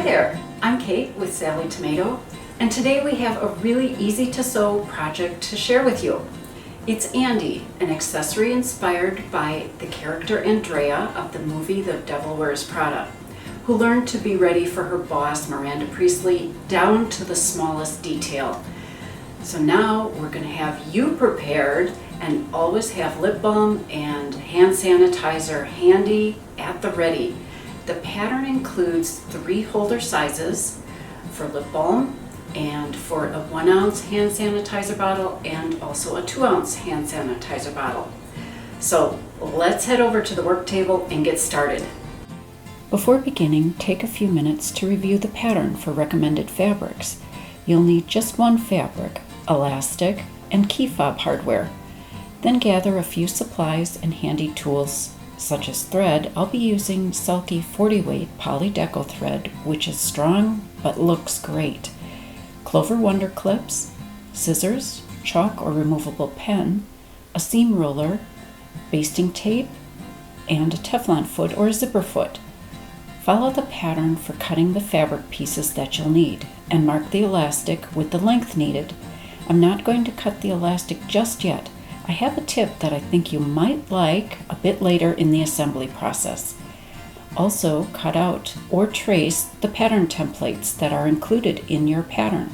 Hi there, I'm Kate with Sallie Tomato, and today we have a really easy to sew project to share with you. It's Andie, an accessory inspired by the character Andrea of the movie The Devil Wears Prada, who learned to be ready for her boss Miranda Priestley down to the smallest detail. So now we're going to have you prepared and always have lip balm and hand sanitizer handy at the ready. The pattern includes 3 holder sizes for lip balm and for a 1 ounce hand sanitizer bottle and also a 2 ounce hand sanitizer bottle. So let's head over to the work table and get started. Before beginning, take a few minutes to review the pattern for recommended fabrics. You'll need just 1 fabric, elastic, and Key Fob hardware. Then gather a few supplies and handy tools such as thread. I'll be using Salkie 40 weight poly deco thread, which is strong but looks great. Clover Wonder clips, scissors, chalk or removable pen, a seam roller, basting tape, and a Teflon foot or zipper foot. Follow the pattern for cutting the fabric pieces that you'll need and mark the elastic with the length needed. I'm not going to cut the elastic just yet. I have a tip that I think you might like a bit later in the assembly process. Also, cut out or trace the pattern templates that are included in your pattern.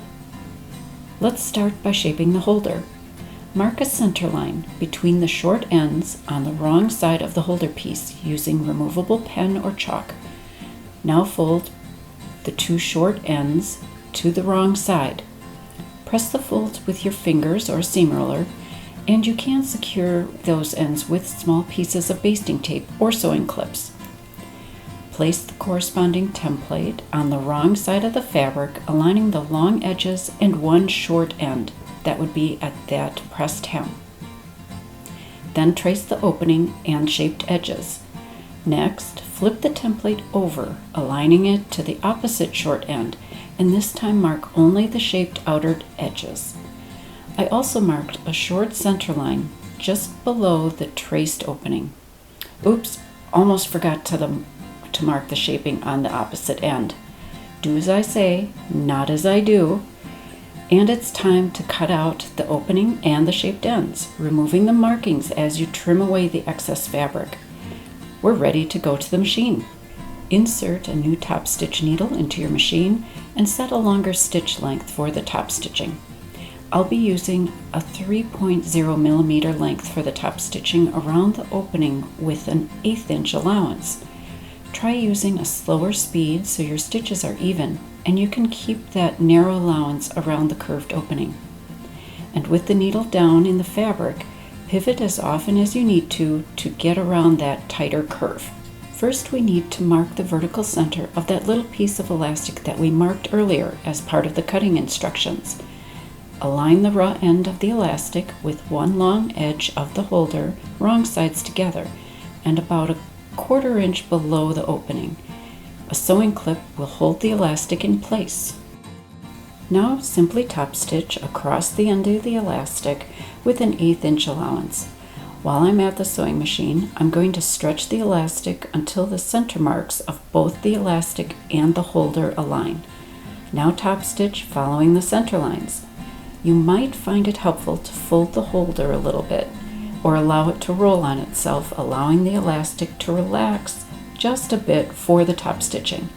Let's start by shaping the holder. Mark a center line between the short ends on the wrong side of the holder piece using removable pen or chalk. Now fold the 2 short ends to the wrong side. Press the folds with your fingers or seam roller, and you can secure those ends with small pieces of basting tape or sewing clips. Place the corresponding template on the wrong side of the fabric, aligning the long edges and 1 short end that would be at that pressed hem. Then trace the opening and shaped edges. Next, flip the template over, aligning it to the opposite short end, and this time mark only the shaped outer edges. I also marked a short center line just below the traced opening. Oops, almost forgot to mark the shaping on the opposite end. Do as I say, not as I do. And it's time to cut out the opening and the shaped ends, removing the markings as you trim away the excess fabric. We're ready to go to the machine. Insert a new top stitch needle into your machine and set a longer stitch length for the top stitching. I'll be using a 3.0 millimeter length for the top stitching around the opening with an 1/8 inch allowance. Try using a slower speed so your stitches are even and you can keep that narrow allowance around the curved opening. And with the needle down in the fabric, pivot as often as you need to get around that tighter curve. First, we need to mark the vertical center of that little piece of elastic that we marked earlier as part of the cutting instructions. Align the raw end of the elastic with 1 long edge of the holder, wrong sides together, and about a 1/4 inch below the opening. A sewing clip will hold the elastic in place. Now simply top stitch across the end of the elastic with an 1/8 inch allowance. While I'm at the sewing machine, I'm going to stretch the elastic until the center marks of both the elastic and the holder align. Now top stitch following the center lines. You might find it helpful to fold the holder a little bit or allow it to roll on itself, allowing the elastic to relax just a bit for the top stitching.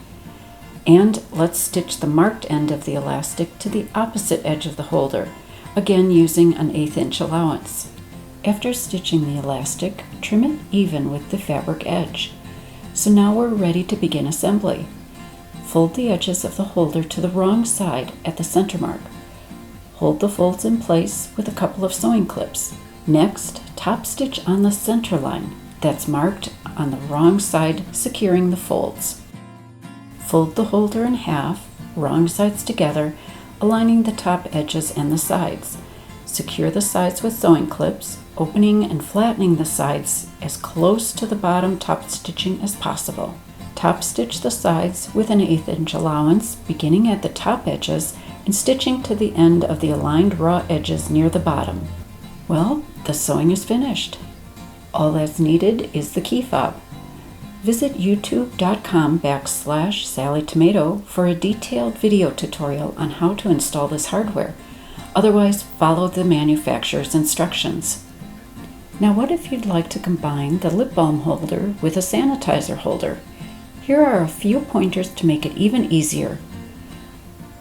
And let's stitch the marked end of the elastic to the opposite edge of the holder, again using an 1/8 inch allowance. After stitching the elastic, trim it even with the fabric edge. So now we're ready to begin assembly. Fold the edges of the holder to the wrong side at the center mark. Hold the folds in place with a couple of sewing clips. Next, top stitch on the center line that's marked on the wrong side, securing the folds. Fold the holder in half, wrong sides together, aligning the top edges and the sides. Secure the sides with sewing clips, opening and flattening the sides as close to the bottom top stitching as possible. Top stitch the sides with an 1/8 inch allowance, beginning at the top edges and stitching to the end of the aligned raw edges near the bottom. Well, the sewing is finished. All that's needed is the key fob. Visit youtube.com/Sallie Tomato for a detailed video tutorial on how to install this hardware. Otherwise, follow the manufacturer's instructions. Now what if you'd like to combine the lip balm holder with a sanitizer holder? Here are a few pointers to make it even easier.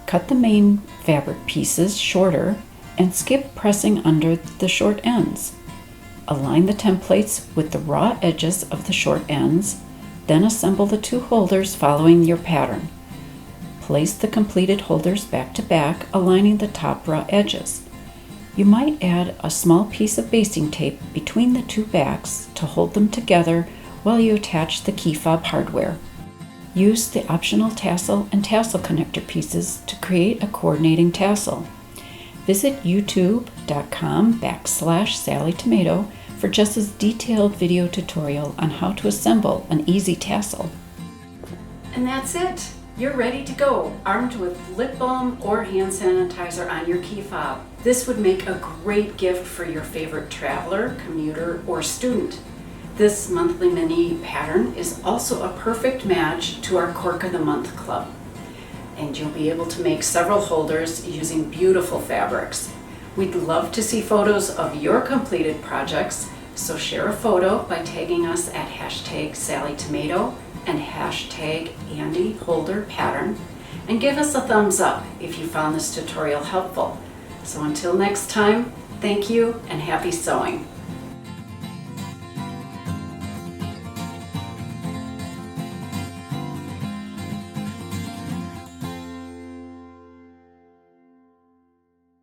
Cut the main fabric pieces shorter and skip pressing under the short ends. Align the templates with the raw edges of the short ends, then assemble the two holders following your pattern. Place the completed holders back to back, aligning the top raw edges. You might add a small piece of basting tape between the two backs to hold them together while you attach the key fob hardware. Use the optional tassel and tassel connector pieces to create a coordinating tassel. Visit youtube.com/Sallie Tomato for just as detailed video tutorial on how to assemble an easy tassel. And that's it! You're ready to go, armed with lip balm or hand sanitizer on your key fob. This would make a great gift for your favorite traveler, commuter, or student. This monthly mini pattern is also a perfect match to our Cork of the Month club. And you'll be able to make several holders using beautiful fabrics. We'd love to see photos of your completed projects, so share a photo by tagging us at #SallieTomato and #AndieHolderPattern, and give us a thumbs up if you found this tutorial helpful. So until next time, thank you and happy sewing.